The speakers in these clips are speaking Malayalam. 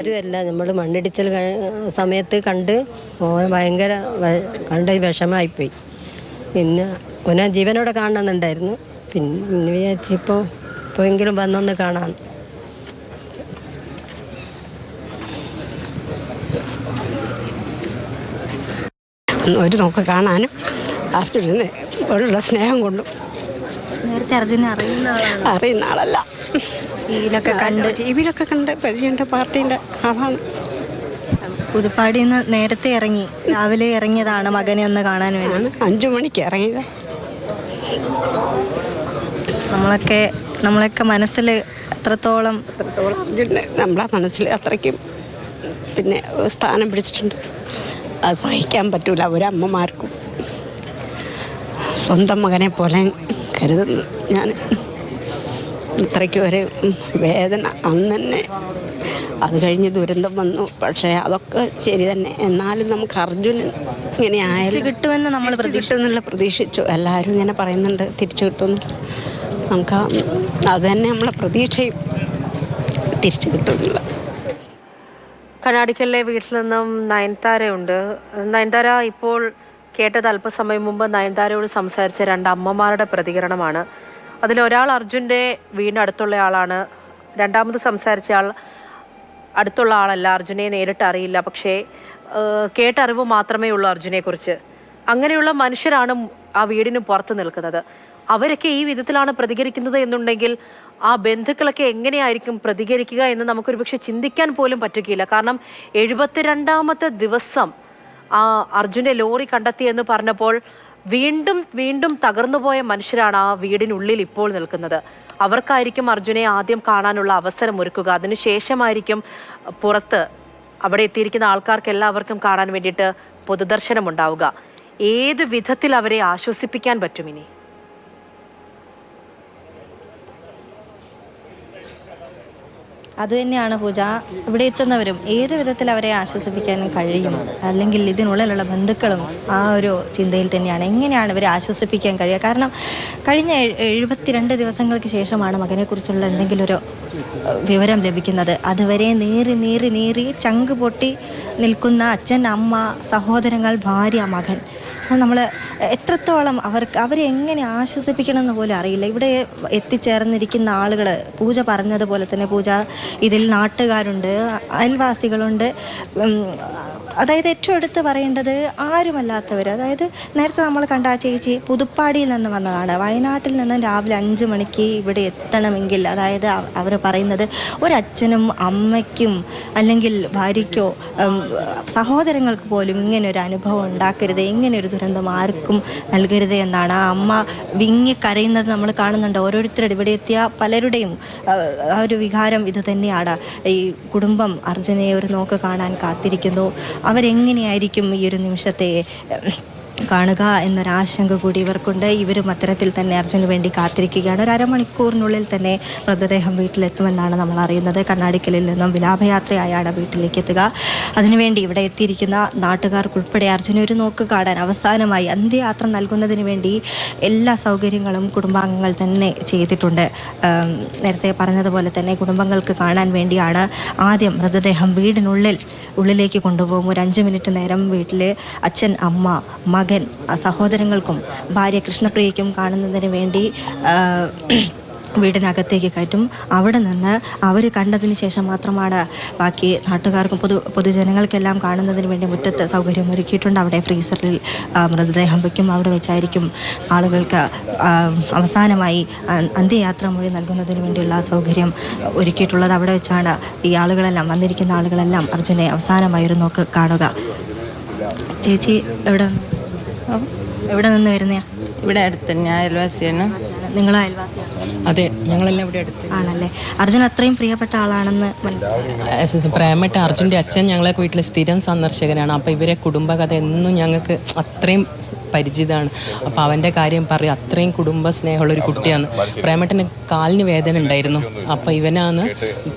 ആരുമല്ല നമ്മൾ മണ്ണിടിച്ചിൽ സമയത്ത് കണ്ട് ഭയങ്കര കണ്ട് വിഷമായിപ്പോയി. പിന്നെ ഓനെ ജീവനോടെ കാണണമെന്നുണ്ടായിരുന്നു. പിന്നെ വിചാരിച്ച് ഇപ്പോഴെങ്കിലും വന്നൊന്ന് കാണാൻ. ഒരു നോക്ക് കാണാനും അർജുനന് ഉള്ള സ്നേഹം കൊണ്ടും. നേരത്തെ അർജുനെ അറിയുന്ന ആളല്ല, ടിവിയിലൊക്കെ കണ്ട് പരിചയമുണ്ട്. പാർട്ടീൻ്റെ ആളാണ്. പുതുപ്പാടിയിൽ നിന്ന് നേരത്തെ ഇറങ്ങി, രാവിലെ ഇറങ്ങിയതാണ് മകനെ ഒന്ന് കാണാൻ വേണ്ടി. 5 മണിക്ക് ഇറങ്ങിയത്. നമ്മളൊക്കെ മനസ്സിൽ എത്രത്തോളം അർജുന് നമ്മളെ മനസ്സിൽ അത്രയ്ക്കും പിന്നെ സ്ഥാനം പിടിച്ചിട്ടുണ്ട്. അത് സഹിക്കാൻ പറ്റൂല ഒരമ്മമാർക്കും. സ്വന്തം മകനെ പോലെ കരുതുന്നു ഞാൻ. ഇത്രയ്ക്കും ഒരു വേദന അന്ന് തന്നെ. അത് കഴിഞ്ഞ് ദുരന്തം വന്നു. പക്ഷേ അതൊക്കെ ശരി തന്നെ. എന്നാലും നമുക്ക് അർജുനൻ ഇങ്ങനെ ആയാലും കിട്ടുമെന്ന് നമ്മൾ പ്രതീക്ഷിച്ചു. എല്ലാവരും ഇങ്ങനെ പറയുന്നുണ്ട് തിരിച്ചു കിട്ടുമെന്ന്. നമുക്ക് അത് തന്നെ നമ്മളെ പ്രതീക്ഷയും തിരിച്ചു കിട്ടുന്നില്ല. കണ്ണാടിക്കലിലെ വീട്ടിൽ നിന്നും നയൻതാരയുണ്ട്. നയൻതാര, ഇപ്പോൾ കേട്ടത് അല്പസമയം മുമ്പ് നയൻതാരയോട് സംസാരിച്ച 2 അമ്മമാരുടെ പ്രതികരണമാണ്. അതിലൊരാൾ അർജുൻ്റെ വീടിൻ്റെ അടുത്തുള്ള ആളാണ്. രണ്ടാമത് സംസാരിച്ച ആൾ അടുത്തുള്ള ആളല്ല, അർജുനെ നേരിട്ട് അറിയില്ല. പക്ഷേ കേട്ടറിവ് മാത്രമേ ഉള്ളൂ അർജുനെക്കുറിച്ച്. അങ്ങനെയുള്ള മനുഷ്യരാണ് ആ വീടിന് പുറത്ത് നിൽക്കുന്നത്. അവരൊക്കെ ഈ വിധത്തിലാണ് പ്രതികരിക്കുന്നത് എന്നുണ്ടെങ്കിൽ ആ ബന്ധുക്കളൊക്കെ എങ്ങനെയായിരിക്കും പ്രതികരിക്കുക എന്ന് നമുക്കൊരു പക്ഷെ ചിന്തിക്കാൻ പോലും പറ്റുകയില്ല. കാരണം 72ാമത്തെ ദിവസം ആ അർജുനെ ലോറി കണ്ടെത്തിയെന്ന് പറഞ്ഞപ്പോൾ വീണ്ടും തകർന്നുപോയ മനുഷ്യരാണ് ആ വീടിനുള്ളിൽ ഇപ്പോൾ നിൽക്കുന്നത്. അവർക്കായിരിക്കും അർജുനെ ആദ്യം കാണാനുള്ള അവസരം ഒരുക്കുക. അതിനുശേഷമായിരിക്കും പുറത്ത് അവിടെ എത്തിയിരിക്കുന്ന ആൾക്കാർക്ക് എല്ലാവർക്കും കാണാൻ വേണ്ടിയിട്ട് പൊതുദർശനം ഉണ്ടാവുക. ഏത് വിധത്തിൽ അവരെ ആശ്വസിപ്പിക്കാൻ പറ്റും ഇനി? അത് തന്നെയാണ് പൂജ. ഇവിടെ എത്തുന്നവരും ഏത് വിധത്തിൽ അവരെ ആശ്വസിപ്പിക്കാനും കഴിയും, അല്ലെങ്കിൽ ഇതിനുള്ളിലുള്ള ബന്ധുക്കളും ആ ഒരു ചിന്തയിൽ തന്നെയാണ് എങ്ങനെയാണ് ഇവരെ ആശ്വസിപ്പിക്കാൻ കഴിയുക. കാരണം കഴിഞ്ഞ 72 ദിവസങ്ങൾക്ക് ശേഷമാണ് മകനെക്കുറിച്ചുള്ള എന്തെങ്കിലും ഒരു വിവരം ലഭിക്കുന്നത്. അതുവരെ നീറി ചങ്ക് പൊട്ടി നിൽക്കുന്ന അച്ഛൻ, അമ്മ, സഹോദരങ്ങൾ, ഭാര്യ, മകൻ. നമ്മൾ എത്രത്തോളം അവരെ എങ്ങനെ ആശ്വസിപ്പിക്കണം എന്ന് പോലും അറിയില്ല. ഇവിടെ എത്തിച്ചേർന്നിരിക്കുന്ന ആളുകൾ പൂജ പറഞ്ഞതുപോലെ തന്നെ പൂജ ഇതിൽ നാട്ടുകാരുണ്ട്, അയൽവാസികളുണ്ട്. അതായത് ഏറ്റവും എടുത്ത് പറയേണ്ടത് ആരുമല്ലാത്തവർ. അതായത് നേരത്തെ നമ്മൾ കണ്ട ആ ചേച്ചി പുതുപ്പാടിയിൽ നിന്ന് വന്നതാണ്. വയനാട്ടിൽ നിന്ന് രാവിലെ 5 മണിക്ക് ഇവിടെ എത്തണമെങ്കിൽ, അതായത് അവർ പറയുന്നത് ഒരച്ഛനും അമ്മയ്ക്കും അല്ലെങ്കിൽ ഭാര്യയ്ക്കോ സഹോദരങ്ങൾക്ക് പോലും ഇങ്ങനെ ഒരു അനുഭവം ഉണ്ടാക്കരുത്, ഇങ്ങനെ ഒരു ദുരന്തം ആർക്കും നൽകരുത് എന്നാണ്. ആ അമ്മ വിങ്ങി കരയുന്നത് നമ്മൾ കാണുന്നുണ്ട്. ഓരോരുത്തരുടെ ഇവിടെ എത്തിയ പലരുടെയും ആ ഒരു വികാരം ഇത് തന്നെയാണ്. ഈ കുടുംബം അർജുനെ ഒരു നോക്ക് കാണാൻ കാത്തിരിക്കുന്നു. അവരെങ്ങനെയായിരിക്കും ഈ ഒരു നിമിഷത്തെ കാണുക എന്നൊരാശങ്ക കൂടി ഇവർക്കുണ്ട്. ഇവരും അത്തരത്തിൽ തന്നെ അർജുന് വേണ്ടി കാത്തിരിക്കുകയാണ്. ഒരു അരമണിക്കൂറിനുള്ളിൽ തന്നെ മൃതദേഹം വീട്ടിലെത്തുമെന്നാണ് നമ്മൾ അറിയുന്നത്. കണ്ണാടിക്കലിൽ നിന്നും വിലാപയാത്രയായാണ് വീട്ടിലേക്ക് എത്തുക. അതിനുവേണ്ടി ഇവിടെ എത്തിയിരിക്കുന്ന നാട്ടുകാർക്കുൾപ്പെടെ അർജുന ഒരു നോക്ക് കാണാൻ അവസാനമായി അന്ത്യയാത്ര നൽകുന്നതിന് വേണ്ടി എല്ലാ സൗകര്യങ്ങളും കുടുംബാംഗങ്ങൾ തന്നെ ചെയ്തിട്ടുണ്ട്. നേരത്തെ പറഞ്ഞതുപോലെ തന്നെ കുടുംബങ്ങൾക്ക് കാണാൻ വേണ്ടിയാണ് ആദ്യം മൃതദേഹം ഉള്ളിലേക്ക് കൊണ്ടുപോകും. ഒരു 5 മിനിറ്റ് നേരം വീട്ടിൽ അച്ഛൻ, അമ്മ, മകൻ, സഹോദരങ്ങൾക്കും ഭാര്യ കൃഷ്ണപ്രിയയ്ക്കും കാണുന്നതിന് വേണ്ടി വീടിനകത്തേക്ക് കയറ്റും. അവിടെ നിന്ന് അവർ കണ്ടതിന് ശേഷം മാത്രമാണ് ബാക്കി നാട്ടുകാർക്കും പൊതുജനങ്ങൾക്കെല്ലാം കാണുന്നതിന് വേണ്ടി മുറ്റത്ത് സൗകര്യം ഒരുക്കിയിട്ടുണ്ട്. അവിടെ ഫ്രീസറിൽ മൃതദേഹം വയ്ക്കും. അവിടെ വെച്ചായിരിക്കും ആളുകൾക്ക് അവസാനമായി അന്ത്യയാത്ര മൊഴി നൽകുന്നതിന് വേണ്ടിയുള്ള സൗകര്യം ഒരുക്കിയിട്ടുള്ളത്. അവിടെ വെച്ചാണ് ഈ ആളുകളെല്ലാം വന്നിരിക്കുന്ന ആളുകളെല്ലാം അർജുനെ അവസാനമായി ഒരു നോക്ക് കാണുക. ചേച്ചി എവിടെ നിന്ന് വരുന്നയാ? ഇവിടെ അടുത്ത് ഞാൻ അയൽവാസിയാണ്. നിങ്ങൾ അയൽവാസിയാണ്? അതെ, ഞങ്ങളെല്ലാം ഇവിടെ അടുത്ത് ആണല്ലേ. അർജുൻ അത്രയും പ്രിയപ്പെട്ട ആളാണെന്ന് പ്രേമട്ട അർജുൻ്റെ അച്ഛൻ ഞങ്ങളെ വീട്ടിലെ സ്ഥിരം സന്ദർശകനാണ്. അപ്പോൾ ഇവരെ കുടുംബകഥ എന്നും ഞങ്ങൾക്ക് അത്രയും പരിചിതമാണ്. അപ്പോൾ അവൻ്റെ കാര്യം പറയും, അത്രയും കുടുംബ സ്നേഹമുള്ളൊരു കുട്ടിയാണ്. പ്രേമട്ടന് കാലിന് വേദന ഉണ്ടായിരുന്നു. അപ്പോൾ ഇവനാണ്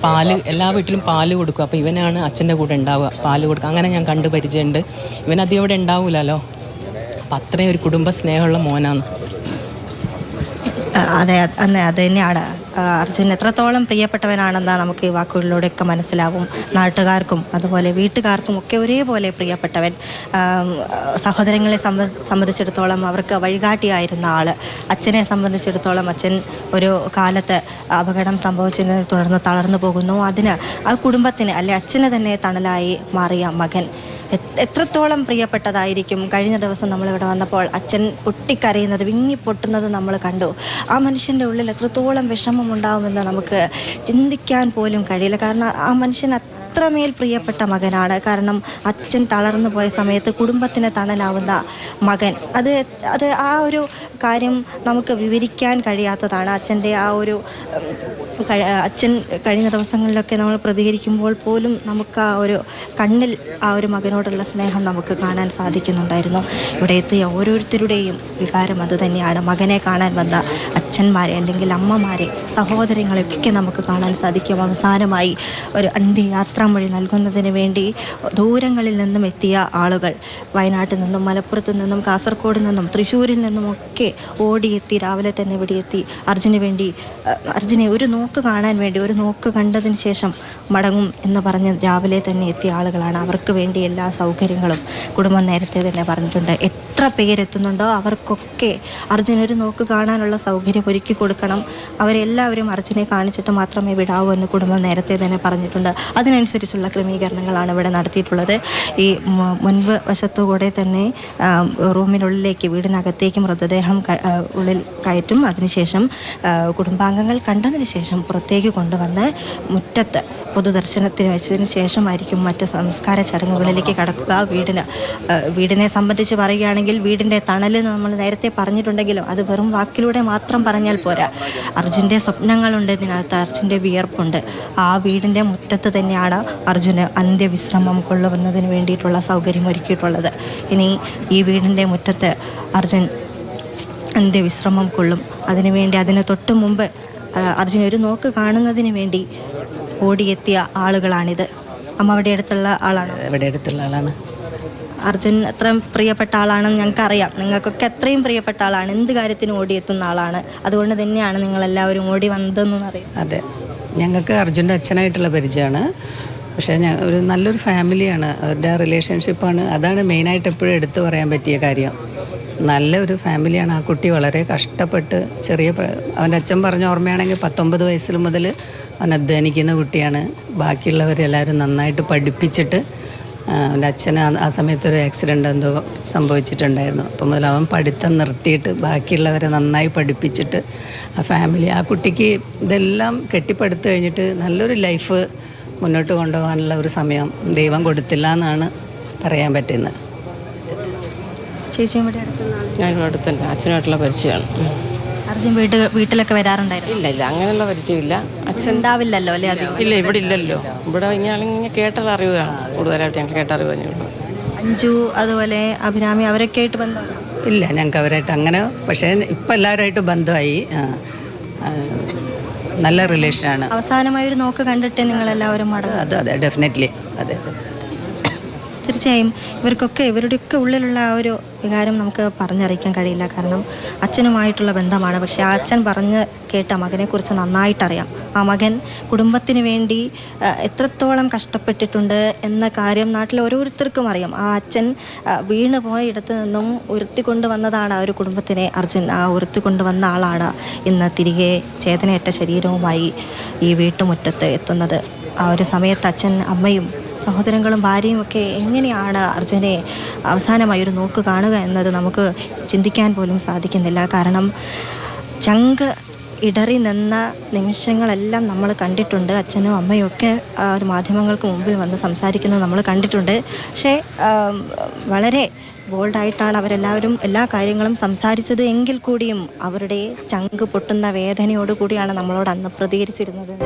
എല്ലാ വീട്ടിലും പാല് കൊടുക്കും. അപ്പോൾ ഇവനാണ് അച്ഛൻ്റെ കൂടെ ഉണ്ടാവുക, പാല് കൊടുക്കുക. അങ്ങനെ ഞാൻ കണ്ടു പരിചയമുണ്ട്. ഇവനധികം ഇവിടെ ഉണ്ടാവില്ലല്ലോ. അപ്പം അത്രയും ഒരു കുടുംബ സ്നേഹമുള്ള മോനാണ്. അതെ, അത് തന്നെയാണ് അർജുൻ എത്രത്തോളം പ്രിയപ്പെട്ടവനാണെന്ന് നമുക്ക് ഈ വാക്കുകളിലൂടെയൊക്കെ മനസ്സിലാവും. നാട്ടുകാർക്കും അതുപോലെ വീട്ടുകാർക്കും ഒക്കെ ഒരേപോലെ പ്രിയപ്പെട്ടവൻ. സഹോദരങ്ങളെ സംബന്ധിച്ചിടത്തോളം അവർക്ക് വഴികാട്ടിയായിരുന്ന ആള്. അച്ഛനെ സംബന്ധിച്ചിടത്തോളം അച്ഛൻ ഒരു കാലത്ത് അപകടം സംഭവിച്ചതിനെ തുടർന്ന് തളർന്നു പോകുന്നു. അതിന് ആ കുടുംബത്തിന് അല്ലെ അച്ഛന് തന്നെ തണലായി മാറിയ മകൻ എത്രത്തോളം പ്രിയപ്പെട്ടതായിരിക്കും. കഴിഞ്ഞ ദിവസം നമ്മളിവിടെ വന്നപ്പോൾ അച്ഛൻ പൊട്ടിക്കരയുന്നത്, വിങ്ങിപ്പൊട്ടുന്നത് നമ്മൾ കണ്ടു. ആ മനുഷ്യൻ്റെ ഉള്ളിൽ എത്രത്തോളം വിഷമം ഉണ്ടാവുമെന്ന് നമുക്ക് ചിന്തിക്കാൻ പോലും കഴിയില്ല. കാരണം ആ മനുഷ്യൻ അത്രമേൽ പ്രിയപ്പെട്ട മകനാണ്. കാരണം അച്ഛൻ തളർന്നു പോയ സമയത്ത് കുടുംബത്തിന് തണലാവുന്ന മകൻ, അത് ആ ഒരു കാര്യം നമുക്ക് വിവരിക്കാൻ കഴിയാത്തതാണ്. അച്ഛൻ്റെ ആ ഒരു അച്ഛൻ കഴിഞ്ഞ ദിവസങ്ങളിലൊക്കെ നമ്മൾ പ്രതികരിക്കുമ്പോൾ പോലും നമുക്ക് ആ ഒരു കണ്ണിൽ ആ ഒരു മകനോടുള്ള സ്നേഹം നമുക്ക് കാണാൻ സാധിക്കുന്നുണ്ടായിരുന്നു. ഇവിടെ എത്തിയ ഓരോരുത്തരുടെയും വികാരം അത് തന്നെയാണ്. മകനെ കാണാൻ വന്ന അച്ഛന്മാരെ അല്ലെങ്കിൽ അമ്മമാരെ, സഹോദരങ്ങളെയൊക്കെ നമുക്ക് കാണാൻ സാധിക്കും. അവസാനമായി ഒരു അന്ത്യയാത്രാമൊഴി നൽകുന്നതിന് വേണ്ടി ദൂരങ്ങളിൽ നിന്നും എത്തിയ ആളുകൾ, വയനാട്ടിൽ നിന്നും മലപ്പുറത്ത് നിന്നും കാസർഗോഡ് നിന്നും തൃശ്ശൂരിൽ നിന്നുമൊക്കെ ഓടിയെത്തി രാവിലെ തന്നെ ഇവിടെ എത്തി അർജുനെ ഒരു നോക്ക് കാണാൻ വേണ്ടി, ഒരു നോക്ക് കണ്ടതിന് ശേഷം മടങ്ങും എന്ന് പറഞ്ഞ് രാവിലെ തന്നെ എത്തിയ ആളുകളാണ്. അവർക്ക് വേണ്ടി എല്ലാ സൗകര്യങ്ങളും കുടുംബം നേരത്തെ തന്നെ പറഞ്ഞിട്ടുണ്ട്. എത്ര പേരെത്തുന്നുണ്ടോ അവർക്കൊക്കെ അർജുൻ ഒരു നോക്ക് കാണാനുള്ള സൗകര്യം ഒരുക്കി കൊടുക്കണം. അവരെല്ലാവരും അർജുനെ കാണിച്ചിട്ട് മാത്രമേ വിടാവൂ എന്ന് കുടുംബം നേരത്തെ തന്നെ പറഞ്ഞിട്ടുണ്ട്. അതിനനുസരിച്ചുള്ള ക്രമീകരണങ്ങളാണ് ഇവിടെ നടത്തിയിട്ടുള്ളത്. ഈ മുൻപ് വശത്തുകൂടെ തന്നെ റൂമിനുള്ളിലേക്ക്, വീടിനകത്തേക്ക് മൃതദേഹം ഉള്ളിൽ കയറ്റും. അതിനുശേഷം കുടുംബാംഗങ്ങൾ കണ്ടതിന് ശേഷം പുറത്തേക്ക് കൊണ്ടുവന്ന് മുറ്റത്ത് പൊതുദർശനത്തിന് വെച്ചതിന് ശേഷമായിരിക്കും മറ്റ് സംസ്കാര ചടങ്ങുകളിലേക്ക് കടക്കുക. വീടിനെ സംബന്ധിച്ച് പറയുകയാണെങ്കിൽ വീടിൻ്റെ തണൽ നമ്മൾ നേരത്തെ പറഞ്ഞിട്ടുണ്ടെങ്കിലും അത് വെറും വാക്കിലൂടെ മാത്രം പറഞ്ഞാൽ പോരാ. അർജുൻ്റെ സ്വപ്നങ്ങളുണ്ട് ഇതിനകത്ത്, അർജുൻ്റെ വിയർപ്പുണ്ട്. ആ വീടിൻ്റെ മുറ്റത്ത് തന്നെയാണ് അർജുന് അന്ത്യവിശ്രമം കൊള്ളുന്നതിന് വേണ്ടിയിട്ടുള്ള സൗകര്യം ഒരുക്കിയിട്ടുള്ളത്. ഇനി ഈ വീടിൻ്റെ മുറ്റത്ത് അർജുൻ അന്ത്യവിശ്രമം കൊള്ളും. അതിന് തൊട്ട് മുമ്പ് അർജുൻ ഒരു നോക്ക് കാണുന്നതിന് വേണ്ടി ഓടിയെത്തിയ ആളുകളാണിത്. അമ്മ അവിടെ അടുത്തുള്ള ആളാണ്. ഇവിടെ അടുത്തുള്ള ആളാണ്. അർജുൻ എത്ര പ്രിയപ്പെട്ട ആളാണെന്ന് ഞങ്ങൾക്കറിയാം. നിങ്ങൾക്കൊക്കെ അത്രയും പ്രിയപ്പെട്ട ആളാണ്. എന്ത് കാര്യത്തിനും ഓടിയെത്തുന്ന ആളാണ്. അതുകൊണ്ട് തന്നെയാണ് നിങ്ങളെല്ലാവരും ഓടി വന്നതെന്ന് അറിയാം. അതെ, ഞങ്ങൾക്ക് അർജുൻ്റെ അച്ഛനായിട്ടുള്ള പരിചയമാണ്. പക്ഷേ ഒരു നല്ലൊരു ഫാമിലിയാണ്, അവരുടെ റിലേഷൻഷിപ്പാണ്. അതാണ് മെയിനായിട്ട് എപ്പോഴും എടുത്തു പറയാൻ പറ്റിയ കാര്യം. നല്ലൊരു ഫാമിലിയാണ്. ആ കുട്ടി വളരെ കഷ്ടപ്പെട്ട് അവൻ്റെ അച്ഛൻ പറഞ്ഞ ഓർമ്മയാണെങ്കിൽ 19 വയസ്സിൽ മുതൽ അവൻ അധ്വാനിക്കുന്ന കുട്ടിയാണ്. ബാക്കിയുള്ളവരെല്ലാവരും നന്നായിട്ട് പഠിപ്പിച്ചിട്ട്, അവൻ്റെ അച്ഛന് ആ സമയത്തൊരു ആക്സിഡൻ്റ് എന്തോ സംഭവിച്ചിട്ടുണ്ടായിരുന്നു. അപ്പം മുതൽ അവൻ പഠിത്തം നിർത്തിയിട്ട് ബാക്കിയുള്ളവരെ നന്നായി പഠിപ്പിച്ചിട്ട് ആ ഫാമിലി, ആ കുട്ടിക്ക് ഇതെല്ലാം കെട്ടിപ്പടുത്ത് കഴിഞ്ഞിട്ട് നല്ലൊരു ലൈഫ് മുന്നോട്ട് കൊണ്ടുപോകാനുള്ള ഒരു സമയം ദൈവം കൊടുത്തില്ല എന്നാണ് പറയാൻ പറ്റുന്നത്. ചേച്ചിയും ഇവിടെ അടുത്തുള്ള ഞാനിവിടെ അടുത്തന്നെ അച്ഛനായിട്ടുള്ള പരിചയമാണ്. അർജുൻ വീട്ടിലൊക്കെ വരാറുണ്ടായിരുന്നു? ഇല്ല, അങ്ങനെയുള്ള പരിചയമില്ല. അച്ഛൻ ഉണ്ടാവില്ലല്ലോ അല്ലേ? ഇല്ല, ഇവിടെ ഇല്ലല്ലോ. ഇവിടെ ഇങ്ങനെ കേട്ടറിവാണ് കൂടുതലായിട്ട്, ഞങ്ങൾ കേട്ടറിവ്. അഞ്ജു അതുപോലെ അഭിരാമി അവരൊക്കെ ആയിട്ട് ബന്ധം? ഇല്ല, ഞങ്ങൾക്ക് അവരായിട്ട് അങ്ങനെ, പക്ഷേ ഇപ്പം എല്ലാവരുമായിട്ട് ബന്ധമായി. നല്ല റിലേഷനാണ്. അവസാനമായി ഒരു നോക്ക് കണ്ടിട്ട് നിങ്ങളെല്ലാവരും മടങ്ങും? അതെ, ഡെഫിനറ്റ്ലി. അതെ. തീർച്ചയായും ഇവരുടെയൊക്കെ ഉള്ളിലുള്ള ആ ഒരു വികാരം നമുക്ക് പറഞ്ഞറിയിക്കാൻ കഴിയില്ല. കാരണം അച്ഛനുമായിട്ടുള്ള ബന്ധമാണ്. പക്ഷെ ആ അച്ഛൻ പറഞ്ഞ് കേട്ട മകനെക്കുറിച്ച് നന്നായിട്ടറിയാം. ആ മകൻ കുടുംബത്തിന് വേണ്ടി എത്രത്തോളം കഷ്ടപ്പെട്ടിട്ടുണ്ട് എന്ന കാര്യം നാട്ടിലെ ഓരോരുത്തർക്കും അറിയാം. ആ അച്ഛൻ വീണ് പോയ ഇടത്ത് നിന്നും ഉയർത്തിക്കൊണ്ടുവന്നതാണ് ആ ഒരു കുടുംബത്തിനെ. അർജുൻ ആ ഉയർത്തിക്കൊണ്ടുവന്ന ആളാണ് ഇന്ന് തിരികെ ചേതനയേറ്റ ശരീരവുമായി ഈ വീട്ടുമുറ്റത്ത് എത്തുന്നത്. ആ ഒരു സമയത്ത് അച്ഛൻ, അമ്മയും സഹോദരങ്ങളും ഭാര്യയും ഒക്കെ എങ്ങനെയാണ് അർജുനെ അവസാനമായി ഒരു നോക്ക് കാണുക എന്നത് നമുക്ക് ചിന്തിക്കാൻ പോലും സാധിക്കുന്നില്ല. കാരണം ചങ്ക് ഇടറി നിന്ന നിമിഷങ്ങളെല്ലാം നമ്മൾ കണ്ടിട്ടുണ്ട്. അച്ഛനും അമ്മയും ഒക്കെ ഒരു മാധ്യമങ്ങൾക്ക് മുമ്പിൽ വന്ന് സംസാരിക്കുന്നത് നമ്മൾ കണ്ടിട്ടുണ്ട്. പക്ഷേ വളരെ ബോൾഡായിട്ടാണ് അവരെല്ലാവരും എല്ലാ കാര്യങ്ങളും സംസാരിച്ചത് എങ്കിൽ കൂടിയും അവരുടെ ചങ്ക് പൊട്ടുന്ന വേദനയോടുകൂടിയാണ് നമ്മളോട് അന്ന് പ്രതികരിച്ചിരുന്നത്.